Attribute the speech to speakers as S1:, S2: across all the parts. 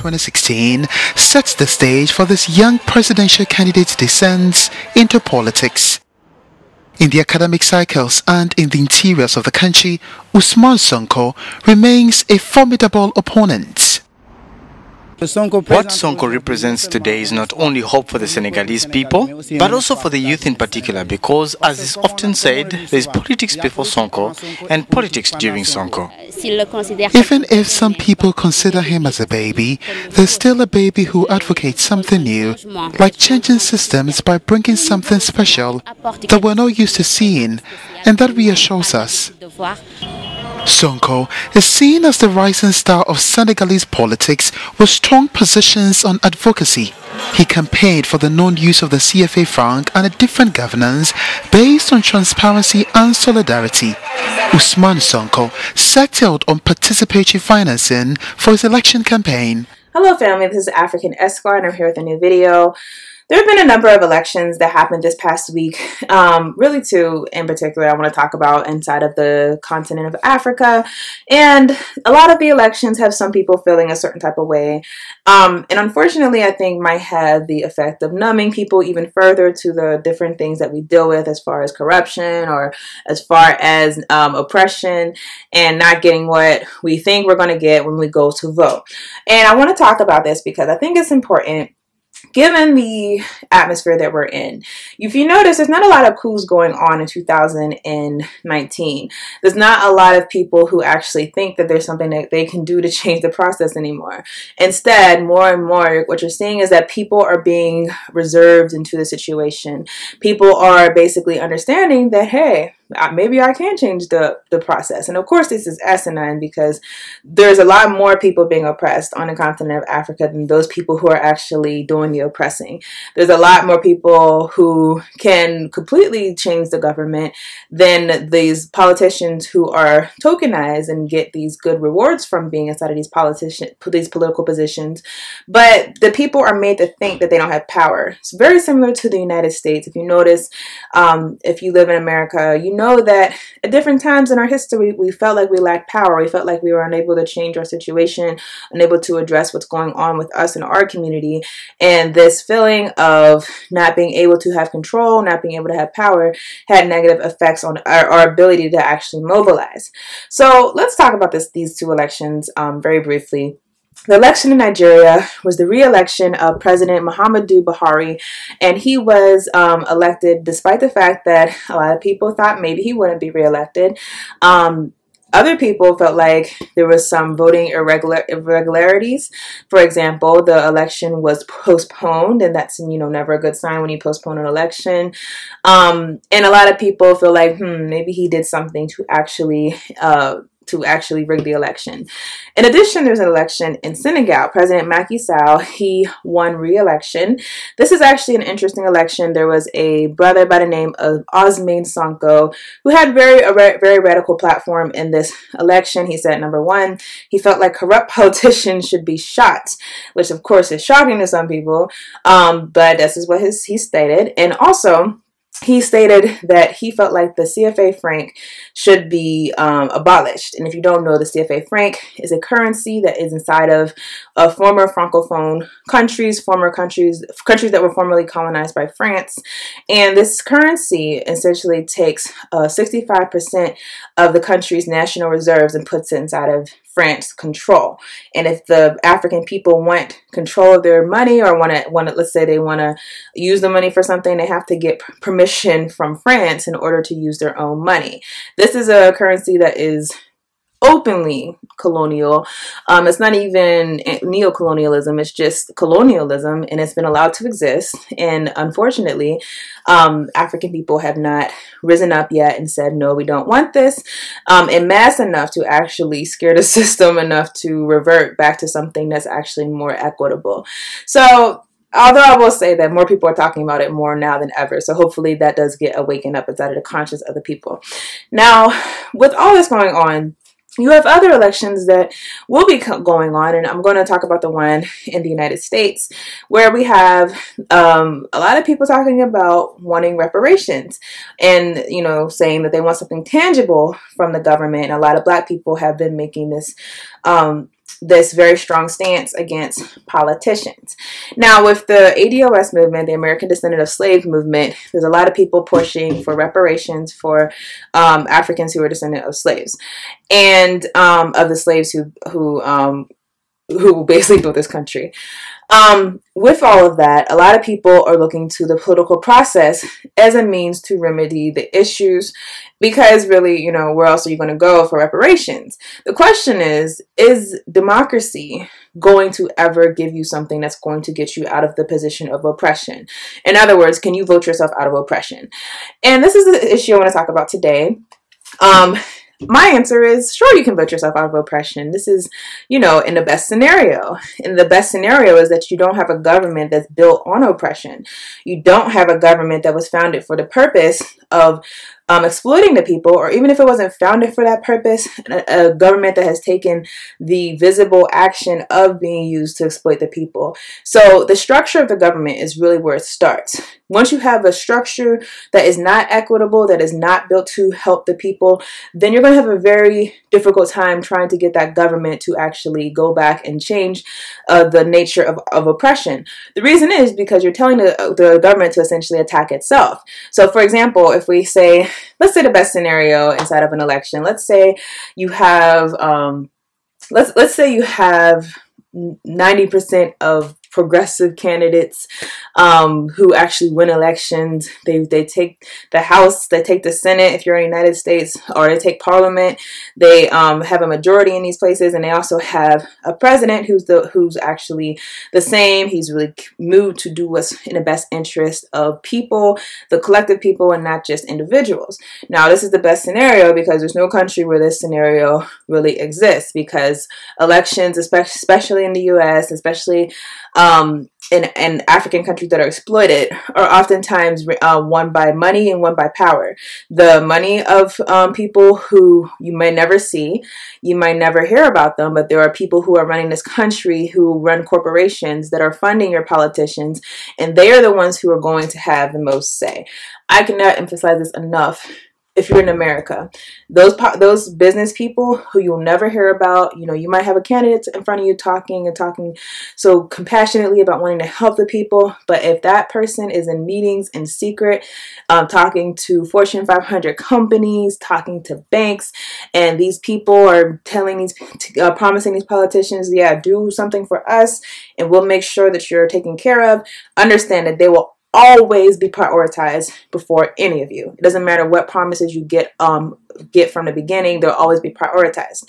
S1: 2016 sets the stage for this young presidential candidate's descent into politics. In the academic circles and in the interiors of the country, Usman Sonko remains a formidable opponent.
S2: What Sonko represents today is not only hope for the Senegalese people, but also for the youth in particular, because, as is often said, there is politics before Sonko and politics during Sonko.
S1: Even if some people consider him as a baby, there's still a baby who advocates something new, like changing systems by bringing something special that we're not used to seeing, and that reassures us. Sonko is seen as the rising star of Senegalese politics with strong positions on advocacy. He campaigned for the non-use of the CFA franc and a different governance based on transparency and solidarity. Usman Sonko settled on participatory financing for his election campaign.
S3: Hello family, this is African Esquire and I'm here with a new video. There have been a number of elections that happened this past week, really two in particular I want to talk about inside of the continent of Africa, and a lot of the elections have some people feeling a certain type of way, and unfortunately I think might have the effect of numbing people even further to the different things that we deal with as far as corruption or as far as oppression and not getting what we think we're going to get when we go to vote. And I want to talk about this because I think it's important given the atmosphere that we're in. If you notice, there's not a lot of coups going on in 2019. There's not a lot of people who actually think that there's something that they can do to change the process anymore. Instead, more and more, what you're seeing is that people are being reserved into the situation. People are basically understanding that, hey, maybe I can change the process. And of course, this is asinine because there's a lot more people being oppressed on the continent of Africa than those people who are actually doing the oppressing. There's a lot more people who can completely change the government than these politicians who are tokenized and get these good rewards from being inside of these political positions. But the people are made to think that they don't have power. It's very similar to the United States. If you notice, if you live in America, you know that at different times in our history, we felt like we lacked power. We felt like we were unable to change our situation, unable to address what's going on with us in our community. And this feeling of not being able to have control, not being able to have power, had negative effects on our ability to actually mobilize. So let's talk about these two elections very briefly. The election in Nigeria was the re-election of President Muhammadu Buhari, and he was elected despite the fact that a lot of people thought maybe he wouldn't be re-elected. Other people felt like there was some voting irregularities. For example, the election was postponed, and that's, you know, never a good sign when you postpone an election. And a lot of people feel like, maybe he did something to actually rig the election. In addition, there's an election in Senegal. President Macky Sall, he won re-election. This is actually an interesting election. There was a brother by the name of Usman Sonko who had very radical platform in this election. He said, number one, he felt like corrupt politicians should be shot, which of course is shocking to some people, but this is what he stated. And also, he stated that he felt like the CFA franc should be abolished. And if you don't know, the CFA franc is a currency that is inside of former Francophone countries, countries that were formerly colonized by France. And this currency essentially takes 65% of the country's national reserves and puts it inside of France control. And if the African people want control of their money or want to, let's say they want to use the money for something, they have to get permission from France in order to use their own money. This is a currency that is openly colonial. It's not even neo-colonialism, it's just colonialism, and it's been allowed to exist. And unfortunately, African people have not risen up yet and said, no, we don't want this en masse enough to actually scare the system enough to revert back to something that's actually more equitable. So although I will say that more people are talking about it more now than ever. So hopefully that does get awakened up inside of the conscience of the people. Now, with all this going on, you have other elections that will be going on, and I'm going to talk about the one in the United States, where we have a lot of people talking about wanting reparations and, you know, saying that they want something tangible from the government. And a lot of Black people have been making this this very strong stance against politicians. Now, with the ADOS movement, the American Descendant of Slave movement, there's a lot of people pushing for reparations for Africans who are descendant of slaves, and of the slaves who basically built this country. With all of that, a lot of people are looking to the political process as a means to remedy the issues, because really, you know, where else are you going to go for reparations? The question is democracy going to ever give you something that's going to get you out of the position of oppression? In other words, can you vote yourself out of oppression? And this is the issue I want to talk about today. My answer is, sure, you can vote yourself out of oppression. This is, you know, in the best scenario. And the best scenario is that you don't have a government that's built on oppression. You don't have a government that was founded for the purpose of exploiting the people, or even if it wasn't founded for that purpose, a government that has taken the visible action of being used to exploit the people. So the structure of the government is really where it starts. Once you have a structure that is not equitable, that is not built to help the people, then you're going to have a very difficult time trying to get that government to actually go back and change the nature of oppression. The reason is because you're telling the government to essentially attack itself. So for example, if we say, let's say the best scenario inside of an election, let's say you have, let's say you have 90% of progressive candidates who actually win elections. They take the House, they take the Senate if you're in the United States, or they take Parliament. They have a majority in these places, and they also have a president who's actually the same. He's really moved to do what's in the best interest of people, the collective people, and not just individuals. Now, this is the best scenario because there's no country where this scenario really exists, because elections, especially in the U.S., especially in African countries that are exploited, are oftentimes won by money and won by power. The money of people who you may never see, you might never hear about them, but there are people who are running this country, who run corporations that are funding your politicians, and they are the ones who are going to have the most say. I cannot emphasize this enough. If you're in America, those business people who you'll never hear about, you know, you might have a candidate in front of you talking so compassionately about wanting to help the people, but if that person is in meetings in secret, talking to Fortune 500 companies, talking to banks, and these people are promising these politicians, yeah, do something for us, and we'll make sure that you're taken care of, understand that they will always be prioritized before any of you. It doesn't matter what promises you get from the beginning, they'll always be prioritized.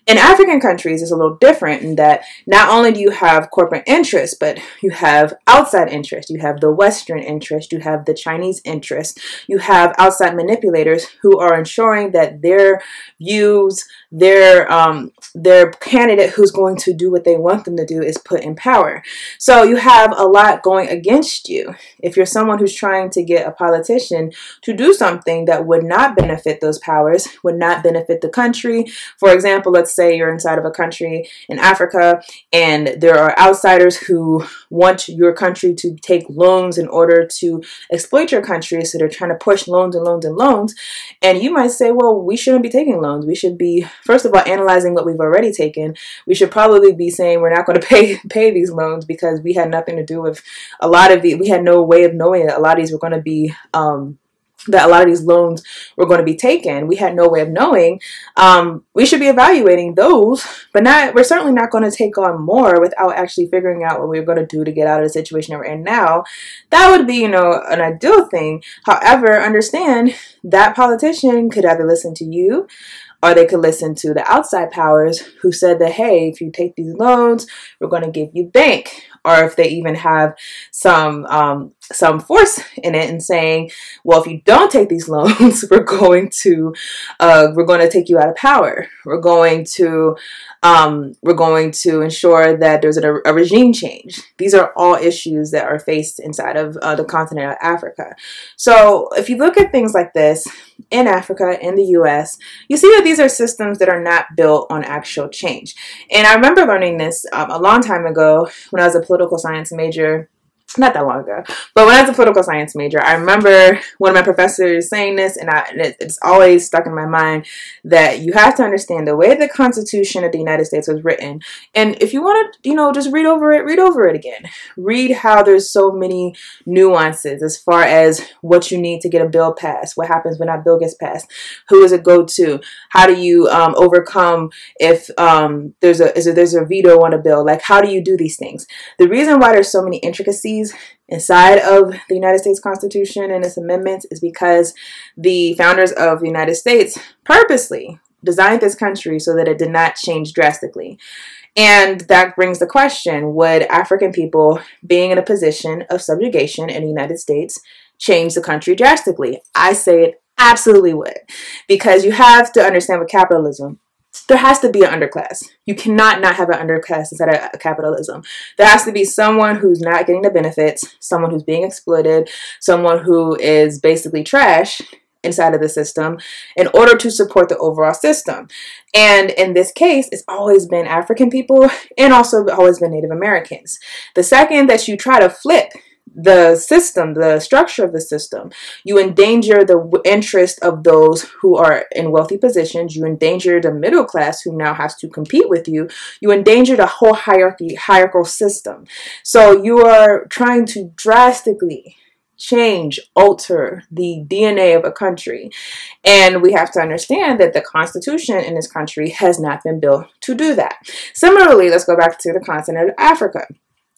S3: In African countries, it's a little different in that not only do you have corporate interests, but you have outside interests. You have the Western interest, you have the Chinese interest, you have outside manipulators who are ensuring that their views, their candidate who's going to do what they want them to do is put in power. So you have a lot going against you. If you're someone who's trying to get a politician to do something that would not benefit those powers, would not benefit the country. For example, let's say you're inside of a country in Africa and there are outsiders who want your country to take loans in order to exploit your country. So they're trying to push loans and loans and loans. And you might say, well, we shouldn't be taking loans. We should be, first of all, analyzing what we've already taken. We should probably be saying we're not going to pay these loans because we had nothing to do with a lot of we had no way of knowing that a lot of these were going to be that a lot of these loans were going to be taken. We had no way of knowing. We should be evaluating those, but we're certainly not going to take on more without actually figuring out what we're going to do to get out of the situation that we're in now. That would be, you know, an ideal thing. However, understand that politician could either listen to you, or they could listen to the outside powers who said that, hey, if you take these loans, we're going to give you bank. Or if they even have some force in it and saying, well, if you don't take these loans, we're going to take you out of power. We're going to ensure that there's a regime change. These are all issues that are faced inside of the continent of Africa. So if you look at things like this in Africa, in the US, you see that these are systems that are not built on actual change. And I remember learning this a long time ago when I was a political science major. not that long ago, but when I was a political science major, I remember one of my professors saying this, and it's always stuck in my mind, that you have to understand the way the Constitution of the United States was written. And if you want to, just read over it again. Read how there's so many nuances as far as what you need to get a bill passed, what happens when that bill gets passed, who does it go to, how do you overcome if there's a veto on a bill, like how do you do these things. The reason why there's so many intricacies inside of the United States Constitution and its amendments is because the founders of the United States purposely designed this country so that it did not change drastically. And that brings the question, would African people being in a position of subjugation in the United States change the country drastically? I say it absolutely would, because you have to understand with capitalism, there has to be an underclass. You cannot not have an underclass inside of capitalism. There has to be someone who's not getting the benefits, someone who's being exploited, someone who is basically trash inside of the system in order to support the overall system. And in this case, it's always been African people and also always been Native Americans. The second that you try to flip the system, the structure of the system, you endanger the interest of those who are in wealthy positions. You endanger the middle class who now has to compete with you. You endanger the whole hierarchical system. So you are trying to drastically change, alter the DNA of a country. And we have to understand that the Constitution in this country has not been built to do that. Similarly, let's go back to the continent of Africa.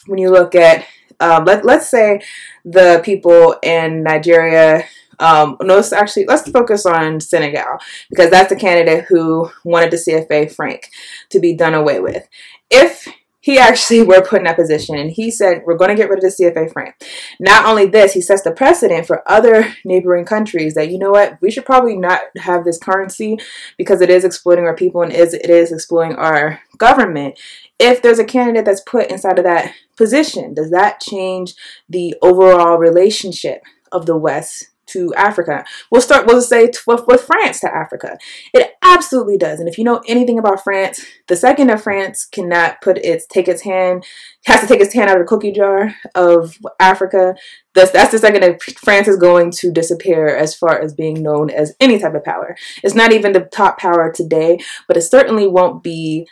S3: When you look at let's say the people in Nigeria, let's focus on Senegal, because that's the candidate who wanted the CFA franc to be done away with. If he actually were put in that position and he said, we're going to get rid of the CFA franc. Not only this, he sets the precedent for other neighboring countries that, you know what, we should probably not have this currency because it is exploiting our people and it is exploiting our government. If there's a candidate that's put inside of that position, does that change the overall relationship of the West to Africa? We'll say with France to Africa. It absolutely does. And if you know anything about France, the second that France cannot has to take its hand out of the cookie jar of Africa, that's the second that France is going to disappear as far as being known as any type of power. It's not even the top power today, but it certainly won't be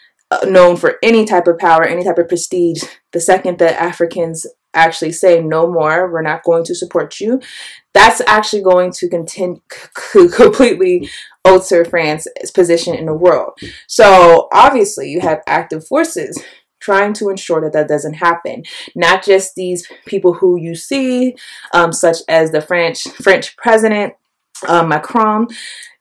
S3: known for any type of power, any type of prestige. The second that Africans actually say no more, we're not going to support you, that's actually going to completely alter France's position in the world. So obviously you have active forces trying to ensure that that doesn't happen. Not just these people who you see, such as the French president, Macron.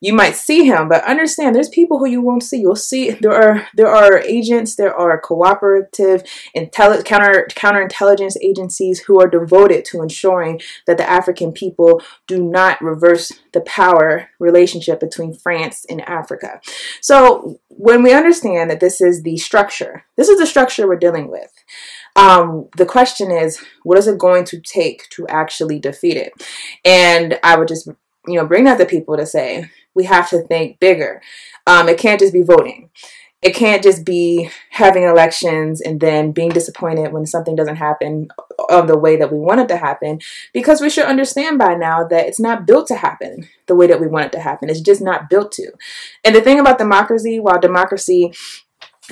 S3: You might see him, but understand there's people who you won't see. You'll see there are agents, there are cooperative counterintelligence agencies who are devoted to ensuring that the African people do not reverse the power relationship between France and Africa. So when we understand that this is the structure we're dealing with. The question is, what is it going to take to actually defeat it? And I would just bring that to people to say, we have to think bigger. It can't just be voting. It can't just be having elections and then being disappointed when something doesn't happen of the way that we want it to happen, because we should understand by now that it's not built to happen the way that we want it to happen. It's just not built to. And the thing about democracy, while democracy,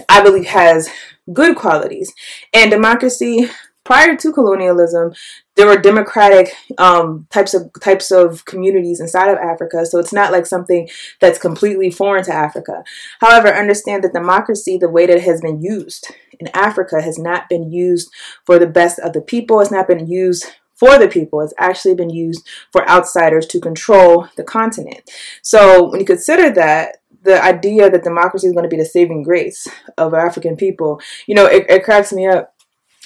S3: I believe, has good qualities, and democracy prior to colonialism, there were democratic types of communities inside of Africa. So it's not like something that's completely foreign to Africa. However, understand that democracy, the way that it has been used in Africa, has not been used for the best of the people. It's not been used for the people. It's actually been used for outsiders to control the continent. So when you consider that, the idea that democracy is going to be the saving grace of African people, it cracks me up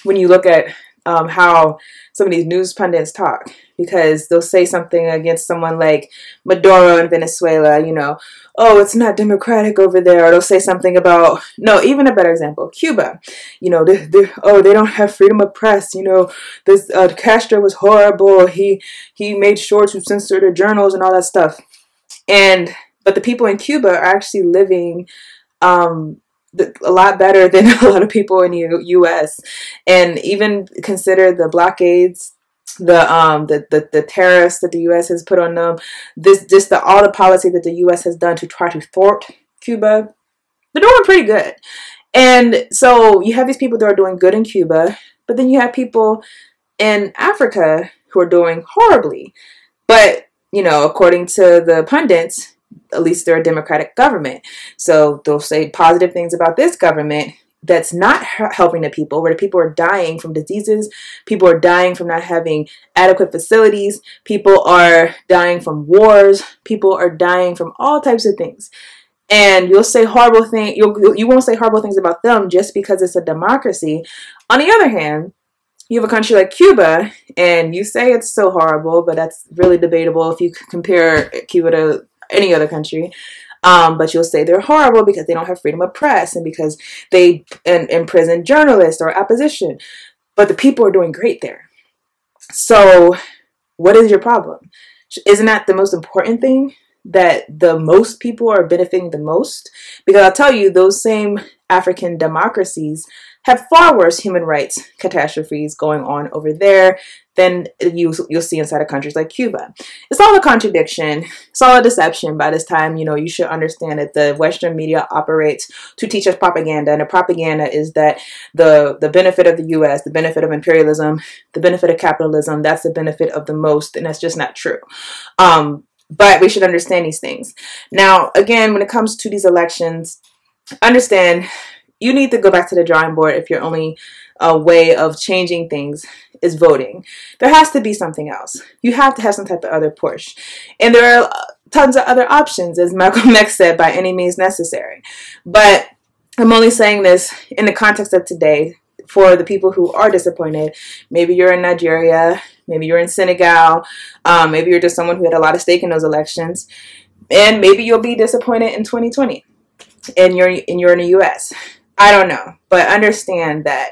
S3: when you look at how some of these news pundits talk, because they'll say something against someone like Maduro in Venezuela, oh, it's not democratic over there. Or they'll say something about, even a better example, Cuba, they don't have freedom of press. This Castro was horrible. He made sure to censor the journals and all that stuff. But the people in Cuba are actually living a lot better than a lot of people in the U.S. And even consider the blockades, the tariffs that the U.S. has put on them, all the policy that the U.S. has done to try to thwart Cuba. They're doing pretty good. And so you have these people that are doing good in Cuba, but then you have people in Africa who are doing horribly. But, you know, according to the pundits, at least they're a democratic government. So they'll say positive things about this government that's not helping the people, where the people are dying from diseases, people are dying from not having adequate facilities, people are dying from wars, people are dying from all types of things. And you'll say horrible things, you won't say horrible things about them just because it's a democracy. On the other hand, you have a country like Cuba, and you say it's so horrible, but that's really debatable if you compare Cuba to any other country. But you'll say they're horrible because they don't have freedom of press and because they imprison journalists or opposition. But the people are doing great there. So what is your problem? Isn't that the most important thing? That the most people are benefiting the most? Because I'll tell you, those same African democracies have far worse human rights catastrophes going on over there than you'll see inside of countries like Cuba. It's all a contradiction. It's all a deception. By this time, you know, you should understand that the Western media operates to teach us propaganda. And the propaganda is that the benefit of the U.S., the benefit of imperialism, the benefit of capitalism, that's the benefit of the most. And that's just not true. But we should understand these things. Now, again, when it comes to these elections, understand you need to go back to the drawing board if your only way of changing things is voting. There has to be something else. You have to have some type of other push. And there are tons of other options, as Malcolm X said, by any means necessary. But I'm only saying this in the context of today for the people who are disappointed. Maybe you're in Nigeria, maybe you're in Senegal, maybe you're just someone who had a lot of stake in those elections, and maybe you'll be disappointed in 2020 and you're in the US. I don't know, but understand that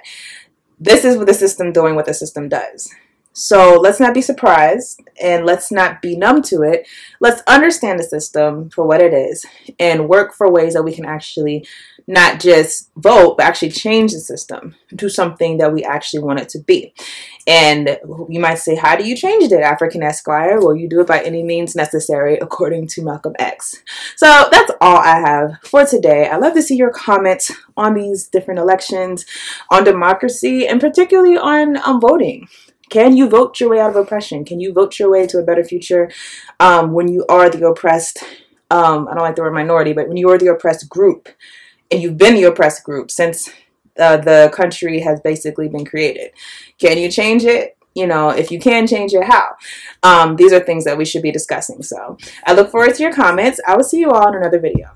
S3: this is what the system doing what the system does. So let's not be surprised and let's not be numb to it. Let's understand the system for what it is and work for ways that we can actually not just vote, but actually change the system to something that we actually want it to be. And you might say, how do you change it, African Esquire? Well, you do it by any means necessary, according to Malcolm X. So that's all I have for today. I'd love to see your comments on these different elections, on democracy, and particularly on voting. Can you vote your way out of oppression? Can you vote your way to a better future when you are the oppressed, I don't like the word minority, but when you are the oppressed group, and you've been the oppressed group since the country has basically been created? Can you change it? You know, if you can change it, how? These are things that we should be discussing. So I look forward to your comments. I will see you all in another video.